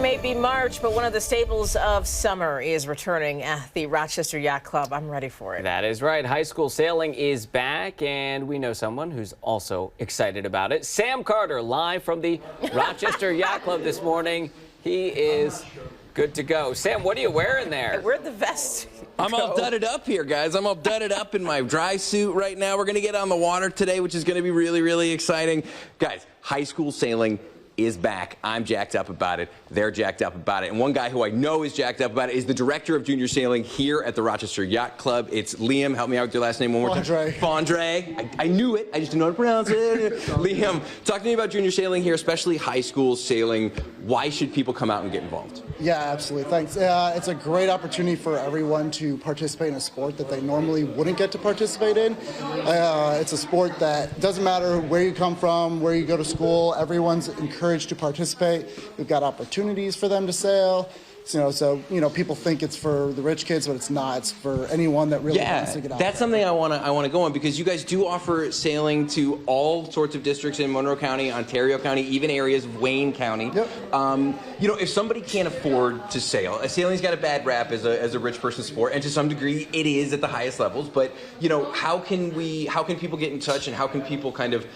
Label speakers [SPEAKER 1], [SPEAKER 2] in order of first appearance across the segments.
[SPEAKER 1] It may be March, but one of the staples of summer is returning at the Rochester Yacht Club. I'm ready for it.
[SPEAKER 2] That is right. High school sailing is back, and we know someone who's also excited about it. Sam Carter, live from the Rochester Yacht Club this morning. He is good to go. Sam, what are you wearing there?
[SPEAKER 1] Where'd the vest
[SPEAKER 3] I'm all dudded up here, guys. I'm all dudded up in my dry suit right now. We're going to get on the water today, which is going to be really, really exciting. Guys, high school sailing is back. I'm jacked up about it. They're jacked up about it. And one guy who I know is jacked up about it is the director of junior sailing here at the Rochester Yacht Club. It's Liam. Help me out with your last name one more time. FAUDREE. I knew it. I just didn't know how to pronounce it. Liam, talk to me about junior sailing here, especially high school sailing. Why should people come out and get involved?
[SPEAKER 4] Yeah, absolutely. Thanks. It's a great opportunity for everyone to participate in a sport that they normally wouldn't get to participate in. It's a sport that doesn't matter where you come from, where you go to school. Everyone's encouraged to participate. We've got opportunities for them to sail. So people think it's for the rich kids, but it's not. It's for anyone that really wants to get out.
[SPEAKER 3] That's something I want to go on, because you guys do offer sailing to all sorts of districts in Monroe County, Ontario County, even areas of Wayne County.
[SPEAKER 4] Yep.
[SPEAKER 3] If somebody can't afford to sail, sailing's got a bad rap as a rich person sport, and to some degree it is at the highest levels. But how can people get in touch, and how can people kind of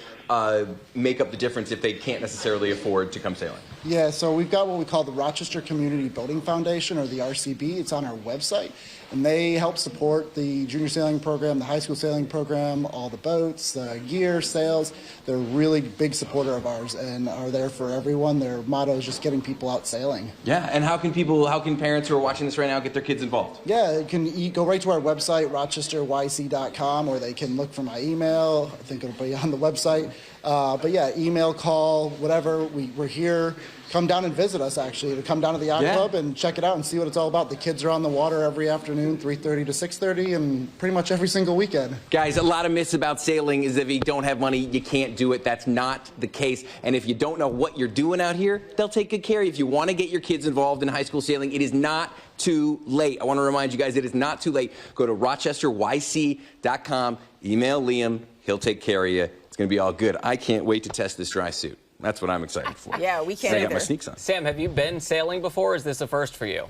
[SPEAKER 3] make up the difference if they can't necessarily afford to come sailing?
[SPEAKER 4] Yeah, so we've got what we call the Rochester Community Building Foundation, or the RCB. It's on our website, and they help support the junior sailing program, the high school sailing program, all the boats, the gear, sails. They're a really big supporter of ours and are there for everyone. Their motto is just getting people out sailing.
[SPEAKER 3] Yeah, and how can parents who are watching this right now get their kids involved?
[SPEAKER 4] Yeah, they can go right to our website, rochesterYC.com, or they can look for my email. I think it'll be on the website. But yeah, email, call, whatever. We're here. Come down and visit us, actually. To come down to the Yacht Club and check it out and see what it's all about. The kids are on the water every afternoon, 3:30 to 6:30, and pretty much every single weekend.
[SPEAKER 3] Guys, a lot of myths about sailing is if you don't have money, you can't do it. That's not the case. And if you don't know what you're doing out here, they'll take good care of you. If you want to get your kids involved in high school sailing, it is not too late. I want to remind you guys, it is not too late. Go to rochesterYC.com, email Liam. He'll take care of you. It's going to be all good. I can't wait to test this dry suit. That's what I'm excited for.
[SPEAKER 1] Yeah, we can't
[SPEAKER 3] I
[SPEAKER 1] either.
[SPEAKER 3] got my sneaks on.
[SPEAKER 2] Sam, have you been sailing before, or is this a first for you?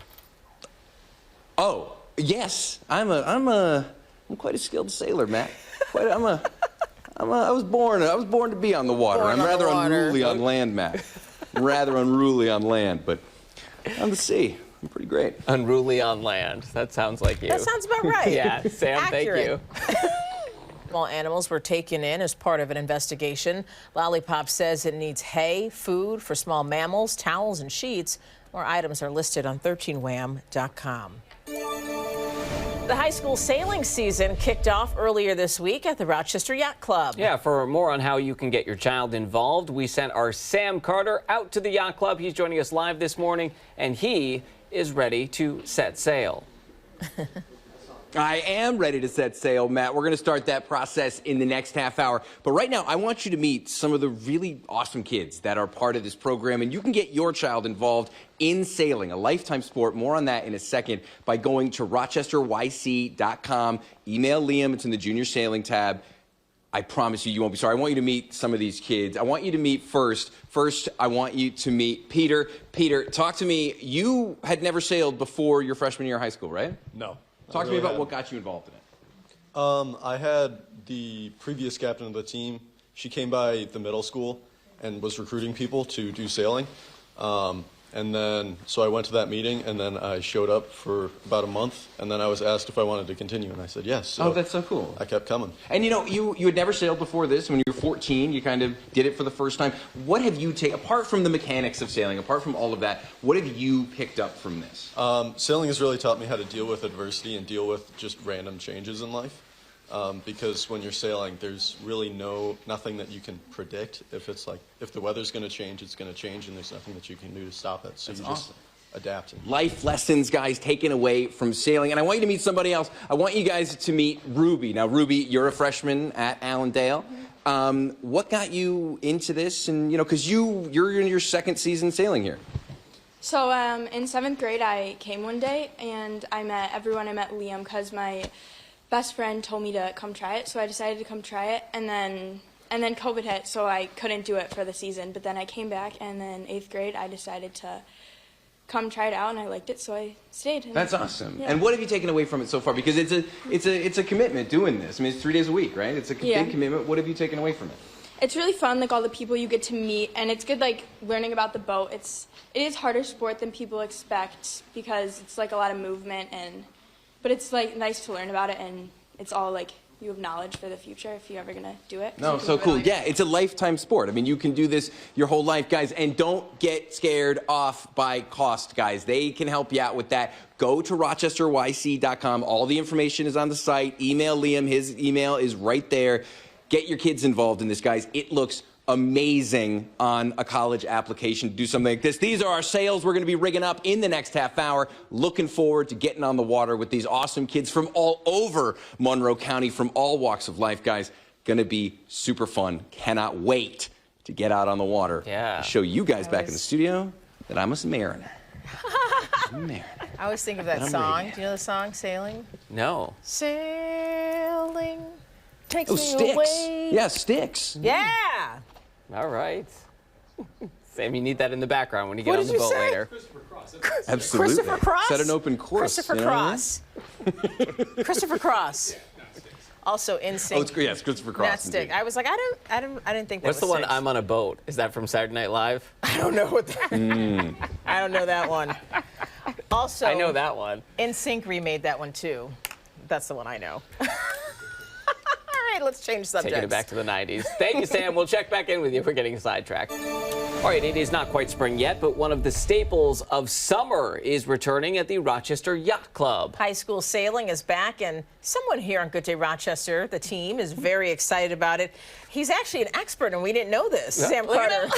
[SPEAKER 3] Oh, yes. I'm quite a skilled sailor, Matt. I was born to be on the water. I'm rather unruly on land, Matt. I'm rather unruly on land, but on the sea, I'm pretty great.
[SPEAKER 2] Unruly on land. That sounds like you.
[SPEAKER 1] That sounds about right.
[SPEAKER 2] Yeah, Sam,
[SPEAKER 1] Accurate.
[SPEAKER 2] thank you.
[SPEAKER 1] Small animals were taken in as part of an investigation. Lollipop says it needs hay, food for small mammals, towels, and sheets. More items are listed on 13wham.com. The high school sailing season kicked off earlier this week at the Rochester Yacht Club.
[SPEAKER 2] Yeah, for more on how you can get your child involved, we sent our Sam Carter out to the Yacht Club. He's joining us live this morning, and he is ready to set sail.
[SPEAKER 3] I am ready to set sail, Matt. We're going to start that process in the next half hour. But right now, I want you to meet some of the really awesome kids that are part of this program. And you can get your child involved in sailing, a lifetime sport. More on that in a second by going to rochesterYC.com. Email Liam. It's in the junior sailing tab. I promise you won't be sorry. I want you to meet some of these kids. I want you to meet First, I want you to meet Peter. Peter, talk to me. You had never sailed before your freshman year of high school, right?
[SPEAKER 5] No.
[SPEAKER 3] Talk to me about what got you involved in it.
[SPEAKER 5] I had the previous captain of the team. She came by the middle school and was recruiting people to do sailing. And then, so I went to that meeting, and then I showed up for about a month, and then I was asked if I wanted to continue, and I said yes. So
[SPEAKER 3] oh, that's so cool.
[SPEAKER 5] I kept coming.
[SPEAKER 3] And you had never sailed before this. When you were 14, you kind of did it for the first time. What have you taken, apart from the mechanics of sailing, apart from all of that, what have you picked up from this?
[SPEAKER 5] Sailing has really taught me how to deal with adversity and deal with just random changes in life. Because when you're sailing, there's really nothing that you can predict. If the weather's going to change, it's going to change, and there's nothing that you can do to stop it. So
[SPEAKER 3] that's
[SPEAKER 5] you
[SPEAKER 3] awesome.
[SPEAKER 5] Just adapt.
[SPEAKER 3] Life lessons, guys, taken away from sailing. And I want you to meet somebody else. I want you guys to meet Ruby. Now, Ruby, you're a freshman at Allendale. What got you into this? And because you're in your second season sailing here.
[SPEAKER 6] So in 7th grade, I came one day, and I met everyone. I met Liam because my best friend told me to come try it, so I decided to come try it, and then COVID hit, so I couldn't do it for the season. But then I came back, and then 8th grade, I decided to come try it out, and I liked it, so I stayed. And,
[SPEAKER 3] That's awesome.
[SPEAKER 6] Yeah.
[SPEAKER 3] And what have you taken away from it so far? Because it's a commitment doing this. I mean, it's 3 days a week, right? It's a big commitment. What have you taken away from it?
[SPEAKER 6] It's really fun, like all the people you get to meet, and it's good, like learning about the boat. It is harder sport than people expect because it's like a lot of movement, but it's like nice to learn about it, and it's all like you have knowledge for the future if you're ever gonna do it.
[SPEAKER 3] No, so cool. Yeah, it's a lifetime sport. I mean, you can do this your whole life, guys, and don't get scared off by cost, guys. They can help you out with that. Go to rochesteryc.com. All the information is on the site. Email Liam. His email is right there. Get your kids involved in this, guys. It looks amazing on a college application to do something like this. These are our sails we're going to be rigging up in the next half hour. Looking forward to getting on the water with these awesome kids from all over Monroe County, from all walks of life, guys. Going to be super fun. Cannot wait to get out on the water.
[SPEAKER 2] Yeah.
[SPEAKER 3] To show you guys back in the studio that I'm a mariner.
[SPEAKER 1] I always think of that song. Do you know the song, Sailing?
[SPEAKER 2] No.
[SPEAKER 1] Sailing takes
[SPEAKER 3] Oh,
[SPEAKER 1] me
[SPEAKER 3] Sticks.
[SPEAKER 1] away.
[SPEAKER 3] Yeah, Sticks.
[SPEAKER 1] Yeah.
[SPEAKER 2] All right. Sam, you need that in the background when you get
[SPEAKER 1] What
[SPEAKER 2] on
[SPEAKER 1] did
[SPEAKER 2] the
[SPEAKER 1] you
[SPEAKER 2] boat
[SPEAKER 1] say?
[SPEAKER 2] later.
[SPEAKER 3] Absolutely.
[SPEAKER 1] Christopher Cross?
[SPEAKER 3] Set an open course.
[SPEAKER 1] Christopher
[SPEAKER 3] you know what I mean?
[SPEAKER 1] Cross. Christopher Cross. Also in sync.
[SPEAKER 3] Oh, it's Christopher Cross.
[SPEAKER 1] Not Stick. I was like, I didn't think that
[SPEAKER 2] What's
[SPEAKER 1] was
[SPEAKER 2] the one,
[SPEAKER 1] Six.
[SPEAKER 2] I'm on a boat? Is that from Saturday Night Live?
[SPEAKER 1] I don't know what that. I don't know that one. Also,
[SPEAKER 2] I know that one.
[SPEAKER 1] In Sync remade that one too. That's the one I know. All right, let's change subjects.
[SPEAKER 2] Taking it back to the 90s. Thank you, Sam. We'll check back in with you if we're getting sidetracked. All right, it is not quite spring yet, but one of the staples of summer is returning at the Rochester Yacht Club.
[SPEAKER 1] High school sailing is back, and someone here on Good Day Rochester, the team, is very excited about it. He's actually an expert, and we didn't know this.
[SPEAKER 2] Yeah,
[SPEAKER 1] Sam
[SPEAKER 2] look at
[SPEAKER 1] Carter.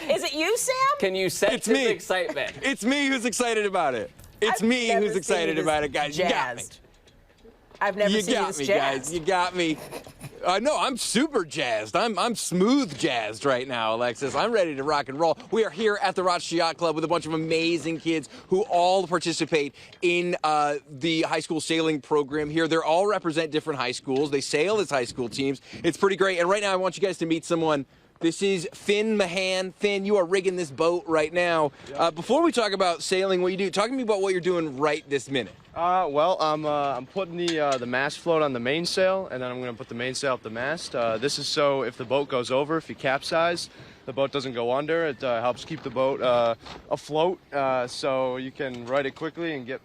[SPEAKER 1] Is it you, Sam?
[SPEAKER 2] Can you sense
[SPEAKER 3] It's
[SPEAKER 2] his
[SPEAKER 3] me.
[SPEAKER 2] excitement?
[SPEAKER 3] It's me who's excited about it. It's
[SPEAKER 1] I've
[SPEAKER 3] me
[SPEAKER 1] never
[SPEAKER 3] who's
[SPEAKER 1] seen
[SPEAKER 3] excited
[SPEAKER 1] you
[SPEAKER 3] about
[SPEAKER 1] this
[SPEAKER 3] it, guys. You got me.
[SPEAKER 1] jazzed. I've never
[SPEAKER 3] You
[SPEAKER 1] seen you
[SPEAKER 3] got
[SPEAKER 1] this
[SPEAKER 3] me,
[SPEAKER 1] jazzed.
[SPEAKER 3] guys. You got me. No, I'm super jazzed. I'm smooth jazzed right now, Alexis. I'm ready to rock and roll. We are here at the Rochester Yacht Club with a bunch of amazing kids who all participate in the high school sailing program here. They all represent different high schools. They sail as high school teams. It's pretty great. And right now, I want you guys to meet someone. This is Finn Mahan. Finn, you are rigging this boat right now. Before we talk about sailing, what you do, talk to me about what you're doing right this minute.
[SPEAKER 7] Well, I'm putting the mast float on the mainsail, and then I'm going to put the mainsail up the mast. This is so if the boat goes over, if you capsize, the boat doesn't go under. It helps keep the boat afloat, so you can ride it quickly and get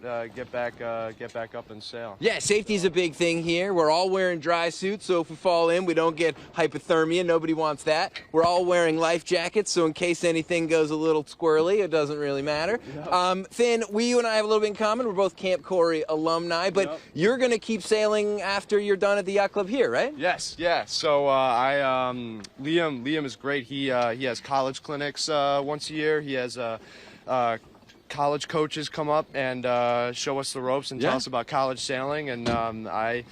[SPEAKER 7] back up and sail.
[SPEAKER 3] Yeah, safety is a big thing here. We're all wearing dry suits, so if we fall in, we don't get hypothermia. Nobody wants that. We're all wearing life jackets, so in case anything goes a little squirrely, it doesn't really matter. Yep. Finn, you and I have a little bit in common. We're both Camp Corey alumni, but you're going to keep sailing after you're done at the yacht club here, right?
[SPEAKER 7] Yes, yeah. So Liam is great. He has college clinics once a year. He has college coaches come up and show us the ropes and tell us about college sailing. And I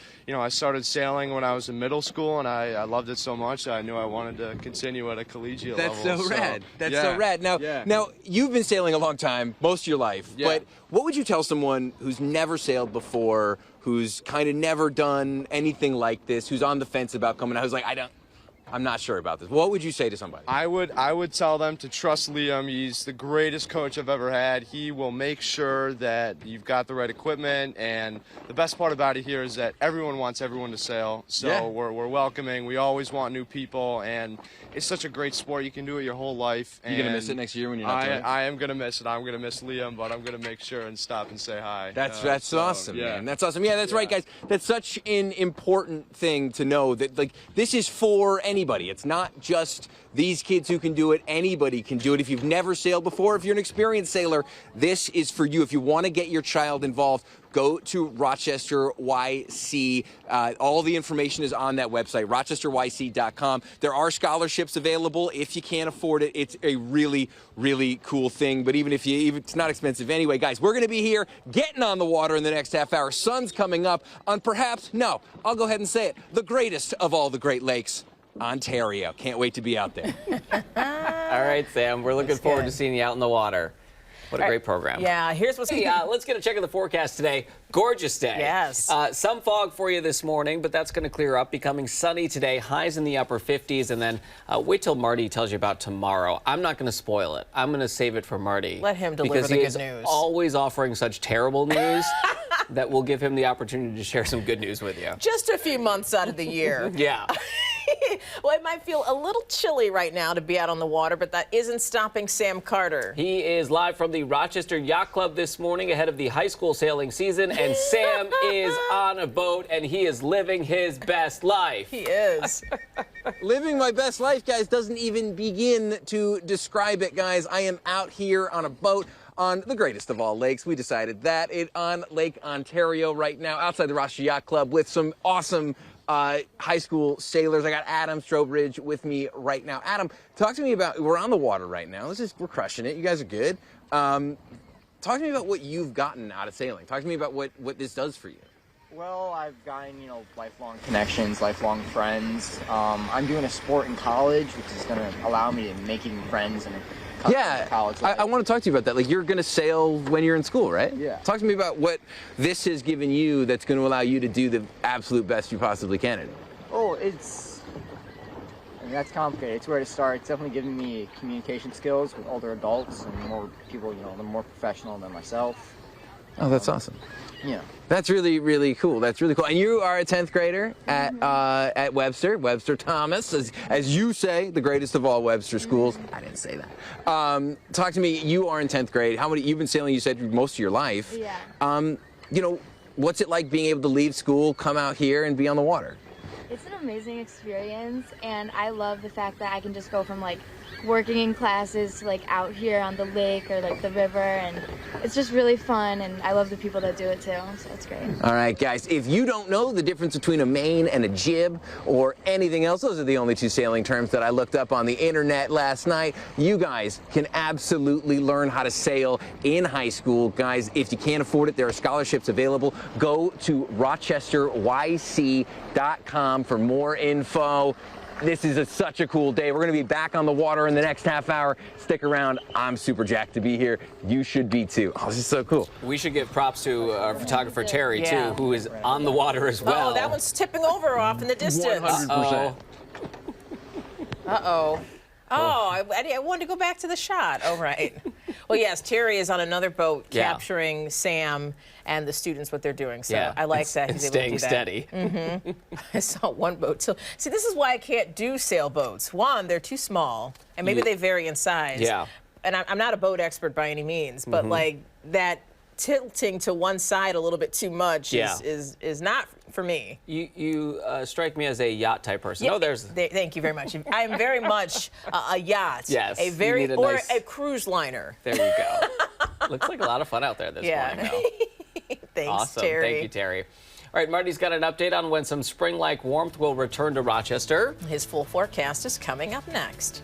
[SPEAKER 7] started sailing when I was in middle school, and I loved it so much I knew I wanted to continue at a collegiate level.
[SPEAKER 3] That's so rad. That's
[SPEAKER 7] yeah.
[SPEAKER 3] so rad. Now, you've been sailing a long time, most of your life.
[SPEAKER 7] Yeah.
[SPEAKER 3] But what would you tell someone who's never sailed before, who's kind of never done anything like this, who's on the fence about coming out, who's like, I'm not sure about this. What would you say to somebody?
[SPEAKER 7] I would tell them to trust Liam. He's the greatest coach I've ever had. He will make sure that you've got the right equipment, and the best part about it here is that everyone wants everyone to sail. So we're welcoming. We always want new people, and it's such a great sport. You can do it your whole life.
[SPEAKER 3] You gonna miss it next year when you're not doing it?
[SPEAKER 7] I am gonna miss it. I'm gonna miss Liam, but I'm gonna make sure and stop and say hi.
[SPEAKER 3] That's awesome,
[SPEAKER 7] yeah.
[SPEAKER 3] man. That's awesome. Yeah, that's right, guys. That's such an important thing to know that, like, this is for anybody. It's not just these kids who can do it. Anybody can do it. If you've never sailed before, if you're an experienced sailor, this is for you. If you want to get your child involved, go to Rochester YC. All the information is on that website, rochesteryc.com. There are scholarships available if you can't afford it. It's a really, really cool thing. But even it's not expensive anyway, guys. We're going to be here getting on the water in the next half hour. Sun's coming up on I'll go ahead and say it, the greatest of all the Great Lakes, Ontario. Can't wait to be out there.
[SPEAKER 2] All right, Sam, we're looking forward to seeing you out in the water. What a great program.
[SPEAKER 1] Yeah, here's what's...
[SPEAKER 2] Hey, let's get a check of the forecast today. Gorgeous day.
[SPEAKER 1] Yes.
[SPEAKER 2] Some fog for you this morning, but that's going to clear up, becoming sunny today, highs in the upper 50s, and then wait till Marty tells you about tomorrow. I'm not going to spoil it. I'm going to save it for Marty.
[SPEAKER 1] Let him deliver
[SPEAKER 2] because
[SPEAKER 1] the
[SPEAKER 2] he
[SPEAKER 1] good
[SPEAKER 2] is
[SPEAKER 1] news.
[SPEAKER 2] always offering such terrible news that will give him the opportunity to share some good news with you.
[SPEAKER 1] Just a few months out of the year.
[SPEAKER 2] Yeah.
[SPEAKER 1] Well, it might feel a little chilly right now to be out on the water, but that isn't stopping Sam Carter.
[SPEAKER 2] He is live from the Rochester Yacht Club this morning ahead of the high school sailing season, and Sam is on a boat, and he is living his best life.
[SPEAKER 1] He is.
[SPEAKER 3] Living my best life, guys, doesn't even begin to describe it, guys. I am out here on a boat on the greatest of all lakes. We decided that. On Lake Ontario right now, outside the Rochester Yacht Club, with some awesome high school sailors. I got Adam Strobridge with me right now. Adam, talk to me about, we're on the water right now. We're crushing it. You guys are good. Talk to me about what you've gotten out of sailing. Talk to me about what this does for you.
[SPEAKER 8] Well, I've gotten, lifelong connections, lifelong friends. I'm doing a sport in college, which is going to allow me to making friends and college life.
[SPEAKER 3] I want to talk to you about that. Like, you're going to sail when you're in school, right?
[SPEAKER 8] Yeah.
[SPEAKER 3] Talk to me about what this has given you that's going to allow you to do the absolute best you possibly can at it.
[SPEAKER 8] Oh, that's complicated. It's where to start. It's definitely given me communication skills with older adults and more people, they're more professional than myself.
[SPEAKER 3] Oh, that's awesome.
[SPEAKER 8] Yeah.
[SPEAKER 3] That's really, really cool. That's really cool. And you are a 10th grader at Webster Thomas, as you say, the greatest of all Webster schools. I didn't say that. Talk to me. You are in 10th grade. You've been sailing, you said, most of your life.
[SPEAKER 9] Yeah.
[SPEAKER 3] What's it like being able to leave school, come out here, and be on the water?
[SPEAKER 9] It's an amazing experience, and I love the fact that I can just go from working in classes to out here on the lake or the river, and it's just really fun, and I love the people that do it too, so it's great.
[SPEAKER 3] All right, guys, if you don't know the difference between a main and a jib or anything else, those are the only two sailing terms that I looked up on the internet last night. You guys can absolutely learn how to sail in high school. Guys, if you can't afford it, there are scholarships available. Go to rochesteryc.com for more info. This is such a cool day. We're going to be back on the water in the next half hour. Stick around. I'm super jacked to be here. You should be too. Oh, this is so cool.
[SPEAKER 2] We should give props to our photographer, Terry, too, who is on the water as well.
[SPEAKER 1] Oh, that one's tipping over off in the distance.
[SPEAKER 3] 100%.
[SPEAKER 1] Uh-oh. Oh, I wanted to go back to the shot. Oh, right. Well, yes, Terry is on another boat capturing Sam and the students, what they're doing. So I like that he's able to do that.
[SPEAKER 2] Staying steady.
[SPEAKER 1] Mm-hmm. I saw one boat. So, see, this is why I can't do sailboats. One, they're too small, and maybe they vary in size.
[SPEAKER 2] Yeah.
[SPEAKER 1] And I'm not a boat expert by any means, but that tilting to one side a little bit too much is not for me.
[SPEAKER 2] You strike me as a yacht type person.
[SPEAKER 1] Yeah,
[SPEAKER 2] No, there's.
[SPEAKER 1] Thank you very much. I am very much a yacht.
[SPEAKER 2] Yes.
[SPEAKER 1] A very
[SPEAKER 2] nice...
[SPEAKER 1] a cruise liner.
[SPEAKER 2] There you go. Looks like a lot of fun out there this morning, though.
[SPEAKER 1] Thanks,
[SPEAKER 2] awesome.
[SPEAKER 1] Terry.
[SPEAKER 2] Thank you, Terry. All right, Marty's got an update on when some spring-like warmth will return to Rochester.
[SPEAKER 1] His full forecast is coming up next.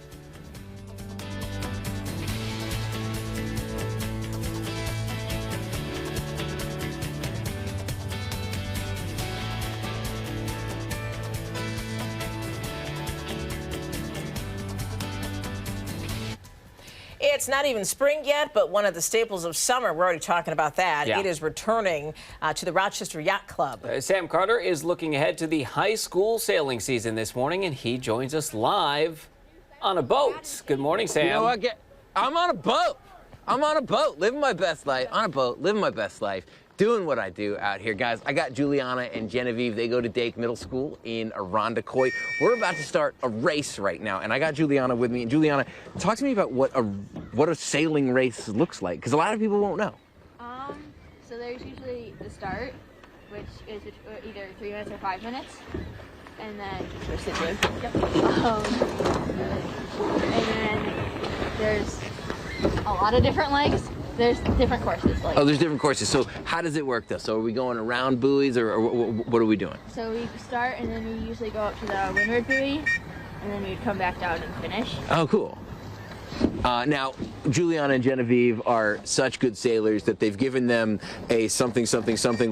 [SPEAKER 1] It's not even spring yet, but one of the staples of summer, we're already talking about that.
[SPEAKER 2] Yeah.
[SPEAKER 1] It is returning to the Rochester Yacht Club.
[SPEAKER 2] Sam Carter is looking ahead to the high school sailing season this morning, and he joins us live on a boat. Good morning, Sam.
[SPEAKER 3] You know what? I'm on a boat. I'm on a boat, living my best life. On a boat, living my best life. Doing what I do out here, guys. I got Juliana and Genevieve. They go to Dake Middle School in Irondequoit. We're about to start a race right now, and I got Juliana with me. And Juliana, talk to me about what a sailing race looks like, because a lot of people won't know.
[SPEAKER 9] So there's usually the start, which is either 3 minutes or 5 minutes, and then and then there's a lot of different legs. There's different courses.
[SPEAKER 3] Oh, there's different courses. So how does it work, though? So are we going around buoys, or what are we doing?
[SPEAKER 9] So we start, and then we usually go up to the windward buoy, and then we'd come back down and finish.
[SPEAKER 3] Oh, cool. Now, Juliana and Genevieve are such good sailors that they've given them a something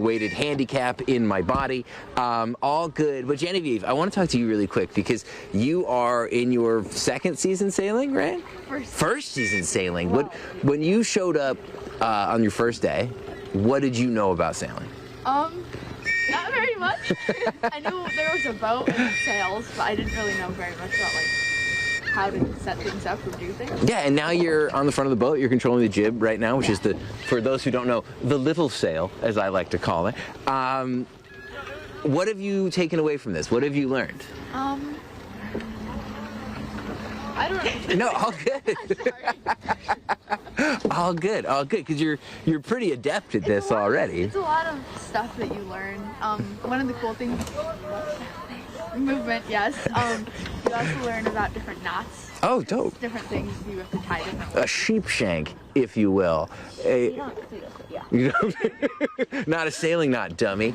[SPEAKER 3] weighted handicap in my body. All good. But Genevieve, I want to talk to you really quick because you are in your second season sailing, right? First season sailing.
[SPEAKER 9] Wow.
[SPEAKER 3] When you showed up on your first day, what did you know about sailing?
[SPEAKER 9] Not very much. I knew there was a boat and sails, but I didn't really know very much about like how to set things up or do things.
[SPEAKER 3] Yeah, and now you're on the front of the boat. You're controlling the jib right now, which is the, for those who don't know, the little sail, as I like to call it. What have you taken away from this? What have you learned?
[SPEAKER 9] I don't know.
[SPEAKER 3] No, all good. all good, because you're pretty adept at this already.
[SPEAKER 9] It's a lot of stuff that you learn. One of the cool things, movement, yes. You also learn about different knots.
[SPEAKER 3] Oh, dope.
[SPEAKER 9] Different things you have to tie different.
[SPEAKER 3] A sheep shank, if you will.
[SPEAKER 9] You don't do this, yeah.
[SPEAKER 3] You know, not a sailing knot, dummy.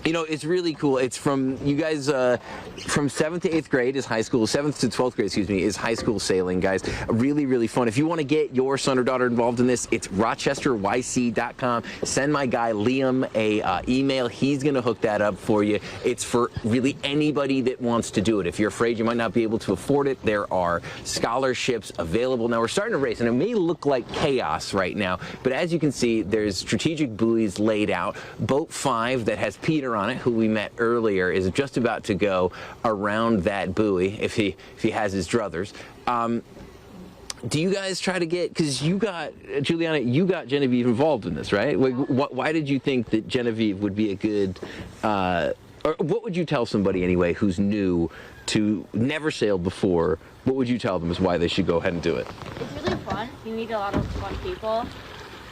[SPEAKER 3] You know, it's really cool. It's from you guys from 7th to 8th grade is high school. 7th to 12th grade, excuse me, is high school sailing, guys. Really, really fun. If you want to get your son or daughter involved in this, it's rochesteryc.com. Send my guy Liam a email. He's going to hook that up for you. It's for really anybody that wants to do it. If you're afraid you might not be able to afford it, there are scholarships available. Now, we're starting to race, and it may look like chaos right now, but as you can see, there's strategic buoys laid out. Boat 5 that has Peter on it, who we met earlier, is just about to go around that buoy if he has his druthers. Do you guys try to get, because you got, Juliana, you got Genevieve involved in this, right? Why did you think that Genevieve would be a good, or what would you tell somebody anyway who's new to never sailed before? What would you tell them is why they should go ahead and do it?
[SPEAKER 9] It's really fun. You meet a lot of fun people,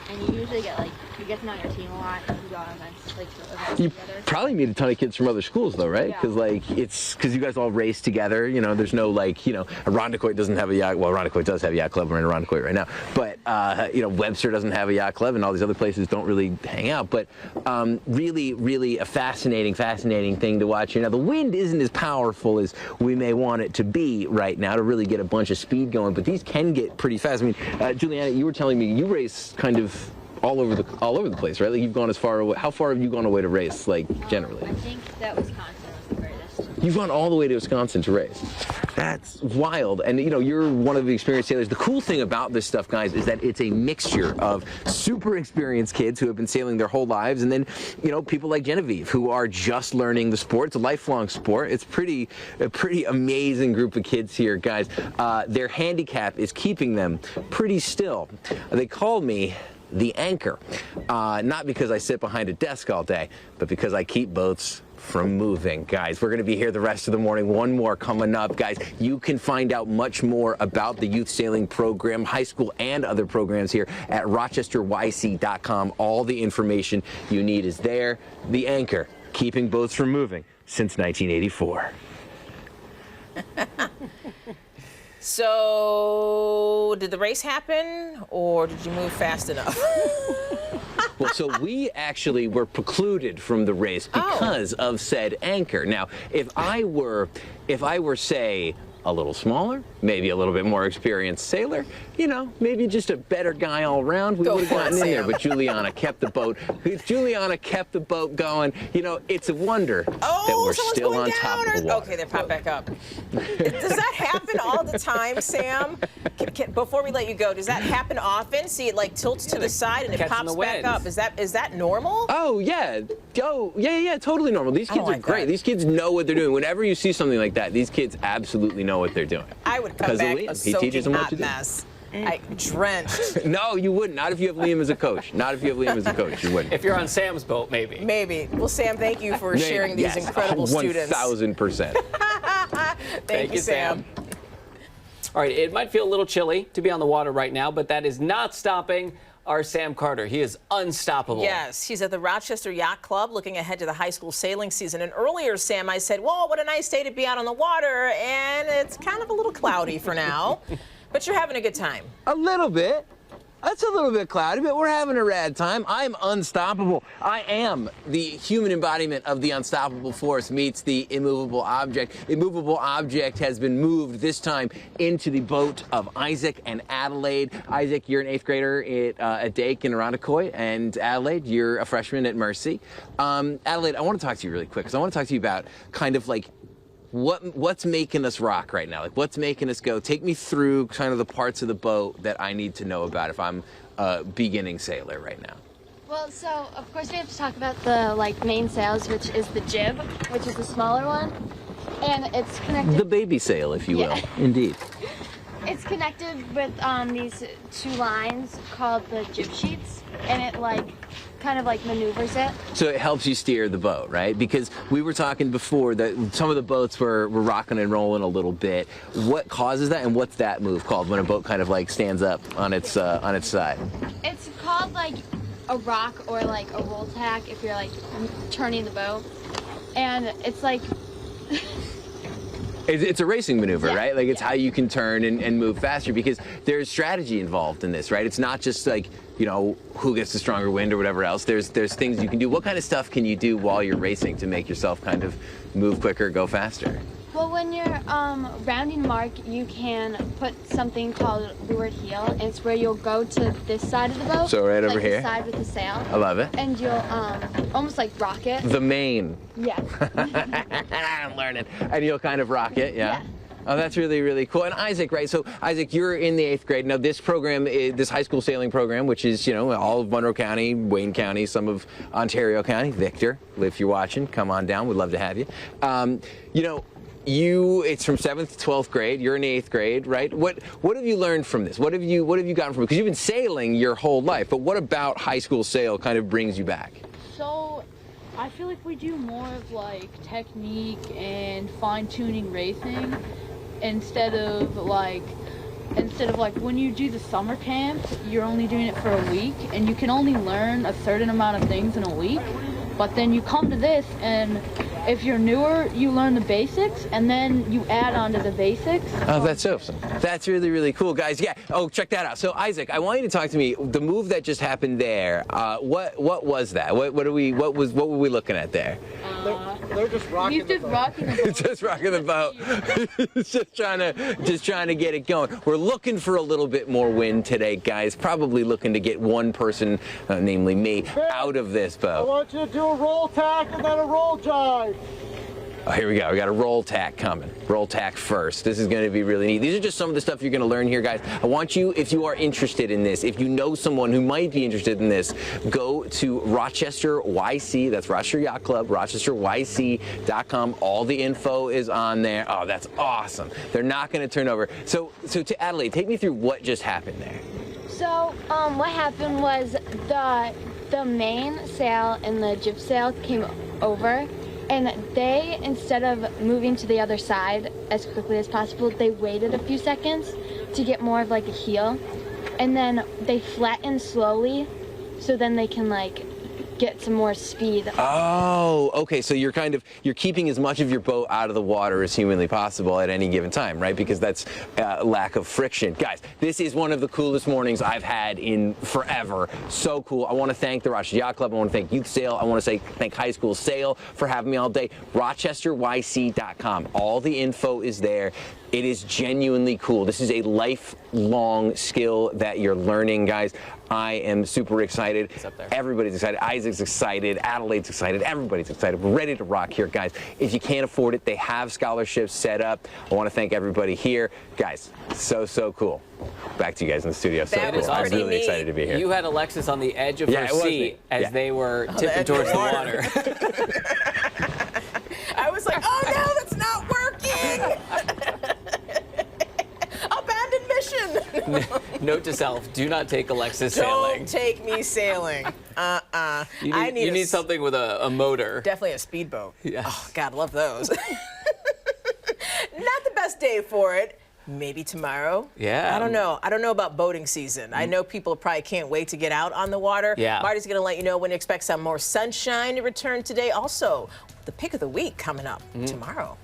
[SPEAKER 9] and you usually get you get to know your team a lot. You go on events,
[SPEAKER 3] You
[SPEAKER 9] together.
[SPEAKER 3] probably meet a ton of kids from other schools, though, right?
[SPEAKER 9] Yeah.
[SPEAKER 3] Because because you guys all race together. You know, there's no Irondequoit doesn't have a yacht. Well, Irondequoit does have a yacht club. We're in Irondequoit right now, but Webster doesn't have a yacht club, and all these other places don't really hang out. But really, really a fascinating thing to watch here. Now, the wind isn't as powerful as we may want it to be right now to really get a bunch of speed going, but these can get pretty fast. I mean, Juliana, you were telling me you race kind of all over the place, right? Like you've gone as far away. How far have you gone away to race, like generally?
[SPEAKER 9] I think that Wisconsin was the furthest.
[SPEAKER 3] You've gone all the way to Wisconsin to race. That's wild. And you're one of the experienced sailors. The cool thing about this stuff, guys, is that it's a mixture of super experienced kids who have been sailing their whole lives, and then people like Genevieve who are just learning the sport. It's a lifelong sport. It's a pretty amazing group of kids here, guys. Their handicap is keeping them pretty still. They call me the anchor, not because I sit behind a desk all day, but because I keep boats from moving. Guys, we're going to be here the rest of the morning. One more coming up. Guys, you can find out much more about the youth sailing program, high school and other programs here at rochesteryc.com. All the information you need is there. The anchor, keeping boats from moving since 1984.
[SPEAKER 1] So, did the race happen, or did you move fast enough?
[SPEAKER 3] Well, so we actually were precluded from the race because of said anchor. Now, if I were, say, a little smaller, maybe a little bit more experienced sailor, maybe just a better guy all around, we would have gotten in there. But Juliana kept the boat. Going. It's a wonder that we're still on top of the water.
[SPEAKER 1] Okay, they pop back up. Does that happen all the time, Sam? Before we let you go, does that happen often? See, it tilts to the side and it pops back up. Is that normal?
[SPEAKER 3] Oh yeah, totally normal. These kids are great. These kids know what they're doing. Whenever you see something like that, these kids absolutely know what they're doing.
[SPEAKER 1] I would come back a soaking hot
[SPEAKER 3] to do.
[SPEAKER 1] mess. Drenched.
[SPEAKER 3] No, you wouldn't. Not if you have Liam as a coach. You wouldn't.
[SPEAKER 2] If you're on Sam's boat, maybe.
[SPEAKER 1] Maybe. Well, Sam, thank you for sharing these incredible students.
[SPEAKER 3] 1,000%.
[SPEAKER 1] Thank you, Sam.
[SPEAKER 2] All right, it might feel a little chilly to be on the water right now, but that is not stopping our Sam Carter. He is unstoppable.
[SPEAKER 1] Yes, he's at the Rochester Yacht Club looking ahead to the high school sailing season. And earlier, Sam, I said, well, what a nice day to be out on the water. And it's kind of a little cloudy for now. But you're having a good time.
[SPEAKER 3] A little bit. It's a little bit cloudy, but we're having a rad time. I'm unstoppable. I am the human embodiment of the unstoppable force meets the immovable object. Immovable object has been moved this time into the boat of Isaac and Adelaide. Isaac, you're an 8th grader at Dake in Irondequoit, and Adelaide, you're a freshman at Mercy. Adelaide, I want to talk to you really quick because I want to talk to you about kind of like what's making us rock right now? Like, what's making us go? Take me through kind of the parts of the boat that I need to know about if I'm a beginning sailor right now.
[SPEAKER 9] Well, so of course we have to talk about the main sails, which is the jib, which is the smaller one, and it's connected.
[SPEAKER 3] The baby sail, if you will.
[SPEAKER 9] Yeah.
[SPEAKER 3] Indeed.
[SPEAKER 9] It's connected with these 2 lines called the jib sheets, and it kind of maneuvers it.
[SPEAKER 3] So it helps you steer the boat, right? Because we were talking before that some of the boats were rocking and rolling a little bit. What causes that, and what's that move called when a boat kind of stands up on its side?
[SPEAKER 9] It's called a rock or a roll tack if you're turning the boat, and it's
[SPEAKER 3] It's a racing maneuver,
[SPEAKER 9] yeah,
[SPEAKER 3] right? It's
[SPEAKER 9] yeah.
[SPEAKER 3] how you can turn and move faster because there's strategy involved in this, right? It's not just who gets the stronger wind or whatever else. There's things you can do. What kind of stuff can you do while you're racing to make yourself kind of move quicker, go faster?
[SPEAKER 9] Well, when you're rounding mark, you can put something called leeward heel, and it's where you'll go to this side of the boat.
[SPEAKER 3] So right over here?
[SPEAKER 9] The side with the sail.
[SPEAKER 3] I love it.
[SPEAKER 9] And you'll almost rock it.
[SPEAKER 3] The main.
[SPEAKER 9] Yeah.
[SPEAKER 3] I'm learning. And you'll kind of rock it, yeah?
[SPEAKER 9] Yeah.
[SPEAKER 3] Oh, that's really, really cool. And Isaac, right? So, Isaac, you're in the 8th grade. Now, this program, this high school sailing program, which is, all of Monroe County, Wayne County, some of Ontario County. Victor, if you're watching, come on down. We'd love to have you. It's from 7th to 12th grade. You're in the 8th grade, right? What have you learned from this? What have you gotten from it? Because you've been sailing your whole life, but what about high school sail kind of brings you back?
[SPEAKER 10] So, I feel like we do more of technique and fine-tuning racing instead of when you do the summer camp, you're only doing it for a week and you can only learn a certain amount of things in a week. But then you come to this, and if you're newer, you learn the basics, and then you add on to the basics.
[SPEAKER 3] Oh, that's awesome. That's really, really cool, guys. Yeah. Oh, check that out. So, Isaac, I want you to talk to me. The move that just happened there. What was that? What were we looking at there?
[SPEAKER 10] They're just rocking the boat.
[SPEAKER 3] Just rocking the boat. just trying to get it going. We're looking for a little bit more wind today, guys. Probably looking to get one person, namely me, out of this
[SPEAKER 11] I
[SPEAKER 3] boat.
[SPEAKER 11] want you to do a roll tack and then a roll jive.
[SPEAKER 3] Oh, here we go. We got a roll tack coming. Roll tack first. This is going to be really neat. These are just some of the stuff you're going to learn here, guys. I want you, if you are interested in this, if you know someone who might be interested in this, go to Rochester YC. That's Rochester Yacht Club, RochesterYC.com. All the info is on there. Oh, that's awesome. They're not going to turn over. So to Adelaide, take me through what just happened there.
[SPEAKER 9] So, what happened was the main sail and the jib sail came over, and they, instead of moving to the other side as quickly as possible, they waited a few seconds to get more of a heel, and then they flattened slowly, so then they can get some more speed.
[SPEAKER 3] Oh, okay. So you're keeping as much of your boat out of the water as humanly possible at any given time, right? Because that's lack of friction. Guys, this is one of the coolest mornings I've had in forever. So cool. I want to thank the Rochester Yacht Club. I want to thank Youth Sail. I want to thank High School Sail for having me all day. RochesterYC.com. All the info is there. It is genuinely cool. This is a lifelong skill that you're learning, guys. I am super excited.
[SPEAKER 2] It's up there.
[SPEAKER 3] Everybody's excited. Isaac's excited. Adelaide's excited. Everybody's excited. We're ready to rock here, guys. If you can't afford it, they have scholarships set up. I want to thank everybody here. Guys, so cool. Back to you guys in the studio. So
[SPEAKER 1] That was
[SPEAKER 3] cool. I'm
[SPEAKER 1] pretty
[SPEAKER 3] really
[SPEAKER 1] neat.
[SPEAKER 3] excited to be here.
[SPEAKER 2] You had Alexis on the edge of
[SPEAKER 3] Yeah,
[SPEAKER 2] her
[SPEAKER 3] it was
[SPEAKER 2] seat
[SPEAKER 3] me.
[SPEAKER 2] as
[SPEAKER 3] Yeah.
[SPEAKER 2] they were
[SPEAKER 1] the
[SPEAKER 2] tipping
[SPEAKER 1] edge
[SPEAKER 2] towards
[SPEAKER 1] of
[SPEAKER 2] the
[SPEAKER 1] water.
[SPEAKER 2] water.
[SPEAKER 1] I was like, oh no, that's not working. Abandoned mission.
[SPEAKER 2] Note to self: do not take Alexis sailing.
[SPEAKER 1] Don't take me sailing.
[SPEAKER 2] You need something with a motor.
[SPEAKER 1] Definitely a speedboat.
[SPEAKER 2] Yes.
[SPEAKER 1] Oh, God, love those. Not the best day for it. Maybe tomorrow.
[SPEAKER 2] Yeah.
[SPEAKER 1] I don't know. I don't know about boating season. I know people probably can't wait to get out on the water.
[SPEAKER 2] Yeah.
[SPEAKER 1] Marty's going to let you know when to expect some more sunshine to return today. Also, the pick of the week coming up tomorrow.